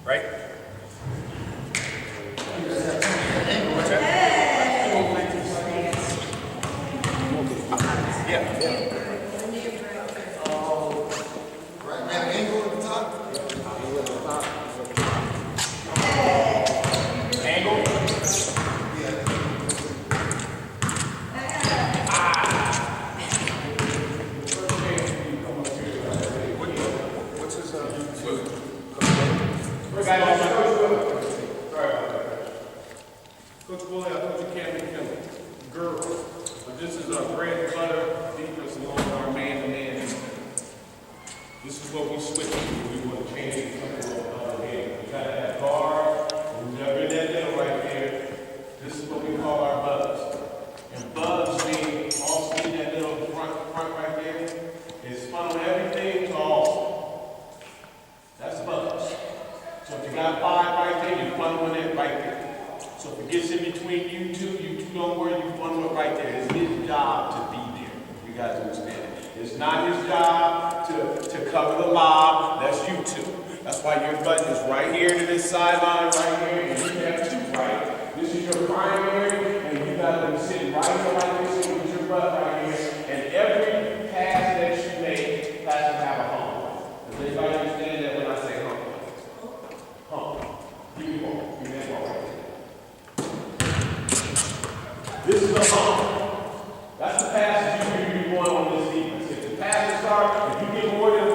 Right? Yeah. Right man, angle at the top. Angle. What's his Coach Bully, I thought you can't make him girls. But this is our bread and butter defense along with our man-to-man defense. This is what we switch to. We want to change it to the other hand. We got to have guard. And never in that middle right there. This is what we call our bugs. And bugs mean also in that little front right there. It's funnel everything to all. That's bugs. So if you got 5 right there, you're funneling it right there. So if it gets in between you two don't worry, you funnel it right there. It's his job to be there. You guys understand it. It's not his job to cover the lob. That's you two. That's why your button is right here to this sideline right here, and you have 2 right. This is your primary, and you got them sitting right here like this with your butt right here. And every pass that you make has to have a hump. Does anybody understand that when I say hump? Hump. Give me ball. Give me that ball right there. This is a hump. That's the passes you want on this defense. If the passes start, if you get more than 2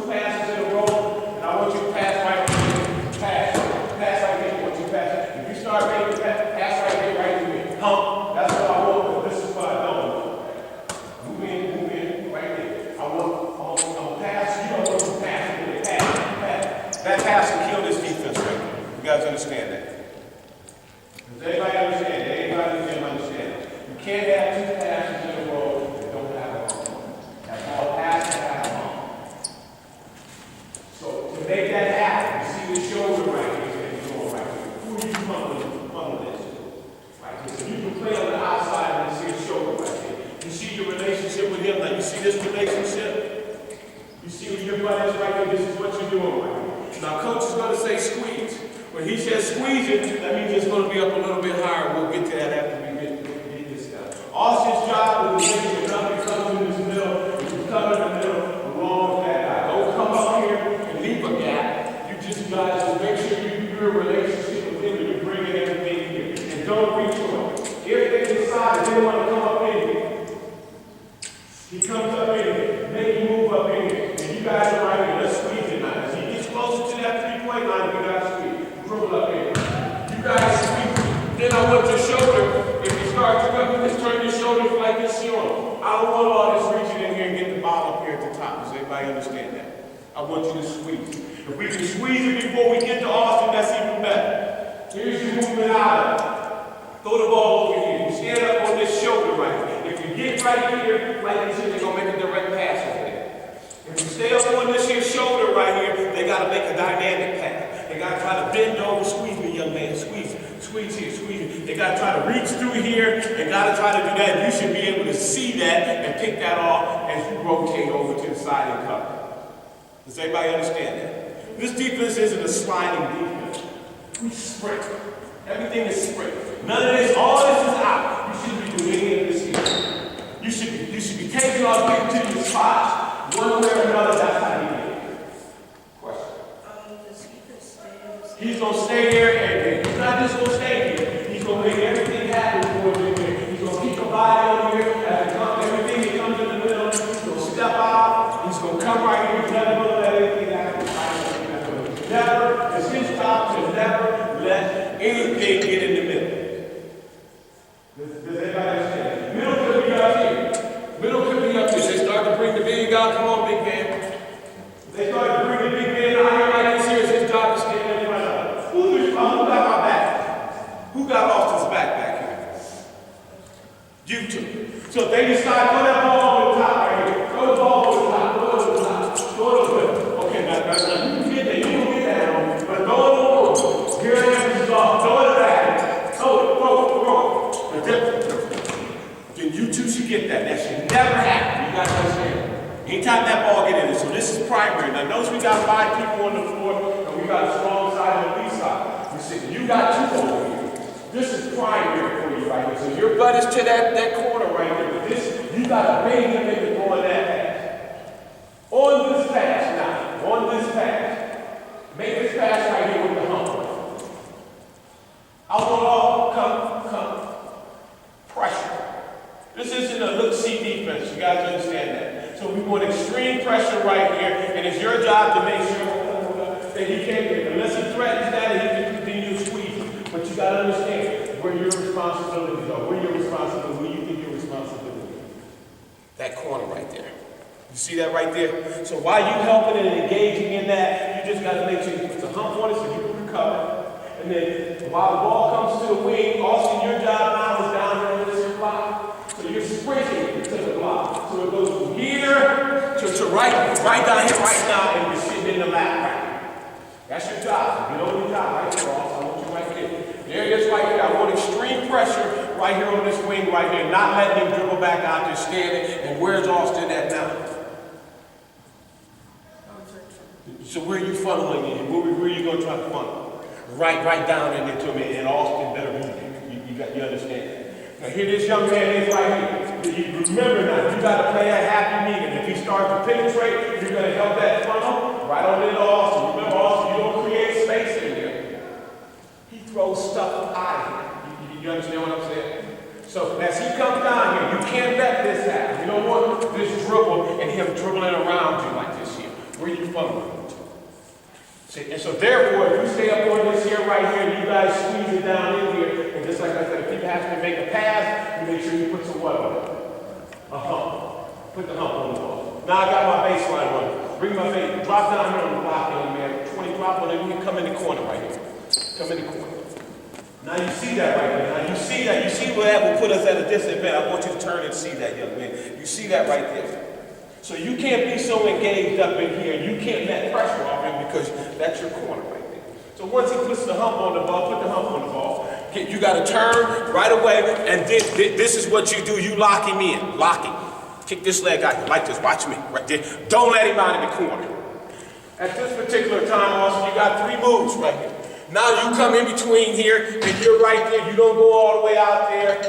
passes in a row, and I want you to pass right here, pass right here, I want you to pass. If you start making pass right here, right here, hump. That's what I want. This is what I don't want. Move in, right there. I want pass. You don't want to pass. Pass. That pass will kill this defense right now. You guys understand that? Does anybody understand? Anybody understand? You can't have 2 passes in a row that don't have a hump. That ball has to have a hump. So to make that happen, you see the shoulder right here that you're going right here. Who are you fumbling this to? Right here. So you can play on the outside and see the shoulder right here. You see your relationship with him. Like you see this relationship? You see where your butt is right here? This is what you're doing right here. Now coach is going to say squeeze. When he says squeeze it, that means it's going to be up a little bit higher. We'll get to that after we get this down. Austin's job is to make sure nothing comes in this middle. If you come in the middle, along with that guy. Don't come up here and leave a gap. You just guys just make sure you do your relationship with him and you're bringing everything here. And don't reach for him. If they decide they want to come up in here, he comes up in here. Make you move up in here. And you guys are right here. Let's squeeze it now. As he gets closer to that 3-point line, we got to squeeze. Dribble up here. You guys squeeze. Then I want your shoulder. If you start to just turn your shoulders like this, I don't want all this reaching in here and get the ball up here at the top. Does anybody understand that? I want you to squeeze. If we can squeeze it before we get to Austin, that's even better. Here's your movement out of it. Throw the ball over here. You stand up on this shoulder right here. If you get right here, like this here, they're going to make a direct pass over there. If you stay up on this here shoulder right here, they got to make a dynamic pass. They got to try to bend over, squeeze me, young man, squeeze here, squeeze here. They got to try to reach through here and got to try to do that. You should be able to see that and pick that off as you rotate over to the side and cover. Does anybody understand that? This defense isn't a sliding defense. We sprint. Everything is sprint. None of this, all this is out. You should be doing any of this here. You should be taking off, getting to your spots. One way or another, that's how you get it. Question. He's going to stay here, and he's not just going to stay here. He's going to make everything happen for you. He's going to keep the body on here. As it comes, everything that comes in the middle, he's going to step out. He's going to come right here. He's never going to let anything happen. Never, it's his job to never let anything get in the middle. Does anybody understand? Middle could be up here. Middle could be up here. They start to bring the big out. Come on, big man. They start to bring the big man out here like this here. It's his job to stand in front of us. Who got my back? Who got Austin's back here? You two. So if they decide, throw that ball over the top right here. Throw the ball over the top. Throw it over the top. Throw it over the top. Okay, now you can get that. You can get that on. But throw it over. Here it is. Throw it back. Throw it. Then you two should get that. That should never happen. You guys understand? Anytime that ball get in it. So this is primary. Now notice we got 5 people on the floor and we got a strong side you got two over here. This is primary for you right here. So your butt is to that corner right there. But this, you got to bait him into throwing that pass. On this pass now, on this pass, make this pass right here with the hump. I want all come, pressure. This isn't a look-see defense, you guys understand that. So we want extreme pressure right here, and it's your job to make sure that he can't get it. Unless he threatens that, he can continue to squeeze it. But you got to understand where your responsibilities are. Where your responsibility, where you think your responsibility is. That corner right there. You see that right there? So while you helping and engaging in that, you just got to make sure you put the hump on it so you can recover. And then while the ball comes to the wing, also your job now is down here on this block. So you're sprinting to the block. So it goes from here to right down here right now, and you're sitting in the lap right here. That's your job. You know your job right here, boss. I want you right there. There it is right here. I want extreme pressure right here on this wing right here, not letting him dribble back out there standing. And where's Austin at now? So where are you funneling in? Where are you going to try to funnel? Right down in into me, and Austin better move you understand? Now here this young man is right here. You remember now, you got to play a happy medium. If he starts to penetrate, you're going to help that funnel right on into Austin. Remember, Austin, you don't create space in here. He throws stuff out of here. You understand what I'm saying? So as he comes down here, you can't let this happen. You don't want this dribble and him dribbling around you like this here. Where are you funneling? See, and so therefore, if you stay up on this here right here, and you guys squeeze it down in here, and just like I said, if you have to make a pass, you make sure you put some what on it? A hump. Put the hump on the ball. Now I got my baseline running. Bring my base, drop down here on the block, young man. 20 drop on it, you can come in the corner right here. Come in the corner. Now you see that right there. Now you see that. You see where that will put us at a disadvantage. I want you to turn and see that, young man. You see that right there. So you can't be so engaged up in here. You can't let pressure off him because that's your corner right there. So once he puts the hump on the ball, put the hump on the ball. You got to turn right away, and this is what you do. You lock him in. Lock him. Kick this leg out here like this. Watch me right there. Don't let him out of the corner. At this particular time, also, you got 3 moves right here. Now you come in between here, and you're right there. You don't go all the way out there.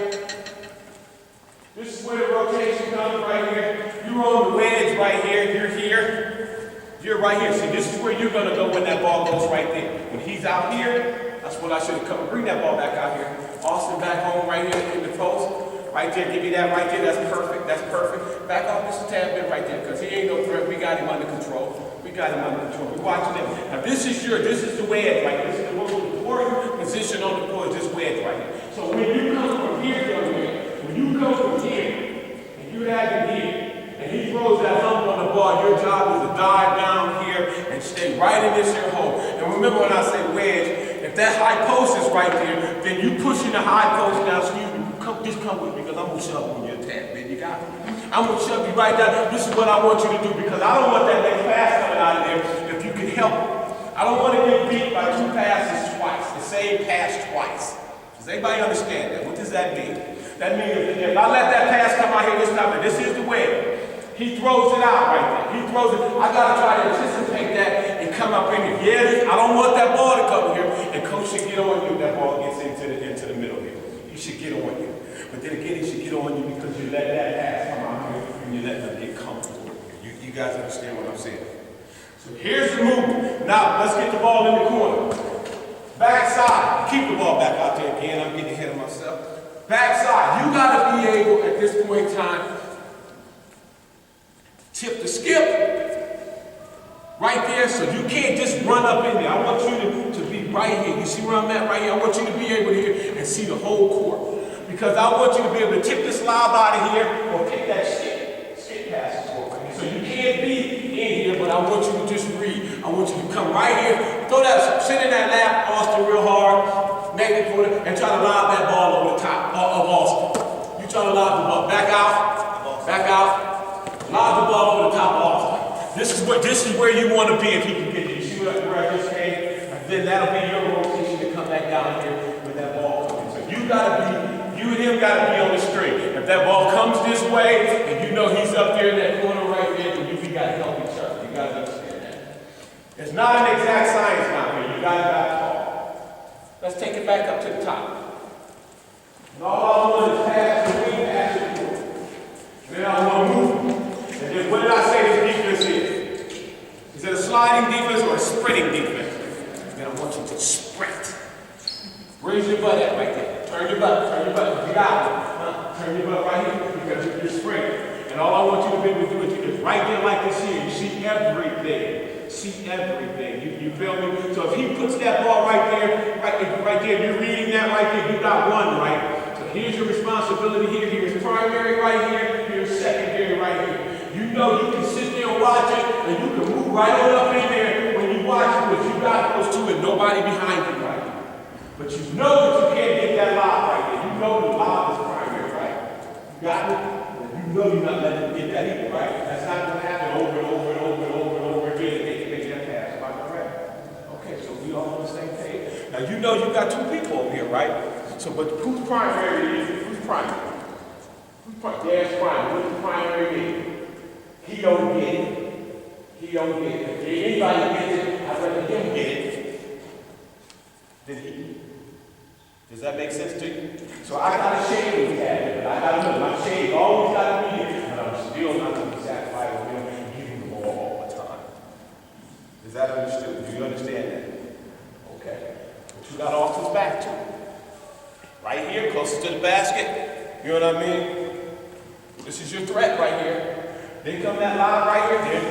This is where the rotation comes right here. You're on the wedge right here. You're here. You're right here. See, this is where you're going to go when that ball goes right there. When he's out here, that's what I should have come. Bring that ball back out here. Austin back home right here in the post. Right there. Give me that right there. That's perfect. That's perfect. Back off just a tad bit right there because he ain't no threat. We got him under control. We got him under control. We're watching him. Now, this is the wedge right here. This is the most important position on the floor is this wedge right here. So when you come from here, young man, when you come from here, and you have him here, and he throws that hump on the ball, your job is to dive down here and stay right in this here hole. And remember when I say wedge, if that high post is right there, then you pushing the high post down. Excuse me, just come with me because I'm going to shove on your tab, man. You got it. I'm going to shove you right down. This is what I want you to do because I don't want that next pass coming out of there if you can help it. I don't want to get beat by 2 passes twice, the same pass twice. Does anybody understand that? What does that mean? That means if I let that pass come out here this time, and this is the way. He throws it out right there. He throws it. I got to try to anticipate that and come up in here. Yeah, I don't want that ball to come here. And coach should get on you if that ball gets into the middle here. He should get on you. But then again, he should get on you because you let that pass come out here and you let them get comfortable. You guys understand what I'm saying? So here's the move. Now, let's get the ball in the corner. Backside. Keep the ball back out there again. I'm getting ahead of myself. Backside. You got to be able, at this point in time, tip the skip right there, so you can't just run up in there. I want you to be right here. You see where I'm at right here? I want you to be able to hear and see the whole court. Because I want you to be able to tip this lob out of here or kick that skip pass forward. So you can't be in here, but I want you to just read. I want you to come right here, throw that, sit in that lap, Austin, real hard, negative for it, and try to lob that ball over the top of Austin. You try to lob the ball back out. Lob the ball over the top of Austin. This is where you want to be if he can get you. You see where I just came? And then that'll be your rotation to come back down here with that ball coming. So you and him gotta be on the string. If that ball comes this way, and you know he's up there in that corner right there, then we gotta help each other. You gotta understand that. It's not an exact science now here. You gotta talk. Let's take it back up to the top. And all I want is pass the wing, pass the forward. And then I want to move. And then what did I say this defense is? Is it a sliding defense or a sprinting defense? Then I want you to sprint. Raise your butt at right there. Turn your butt. You got it. Turn your butt right here because you're sprinting. And all I want you to be able to do is right there like this here. You see everything. See everything. You feel me? So if he puts that ball right there, you're reading that right there, you got one right. So here's your responsibility here. Here's primary right here. Here's secondary right here. You know you can sit there and watch it, and you can move right on up in there when you watch it, but you got those two and nobody behind you right now. But you know that you can't get that lob right there. You know the lob is primary, right? You got it? You know you're not letting them get that either, right? That's not going to happen over and over and over and over and over again. They can make that pass. Am I correct? Okay, so we all on the same page. Now you know you got two people over here, right? So, but who's primary is? Who's primary? Who's primary? There's primary. What does primary mean? He don't get it. He don't get it. If anybody gets it, I'd rather him get it than he. Does that make sense to you? So I got a shade with that, but I got to know my shade always got to be here, but I'm still not going to be satisfied with him and giving the ball all the time. Is that understood? Do you understand that? Okay. But you got off his back too. Right here, closest to the basket. You know what I mean? This is your threat right here. Then come that line right here.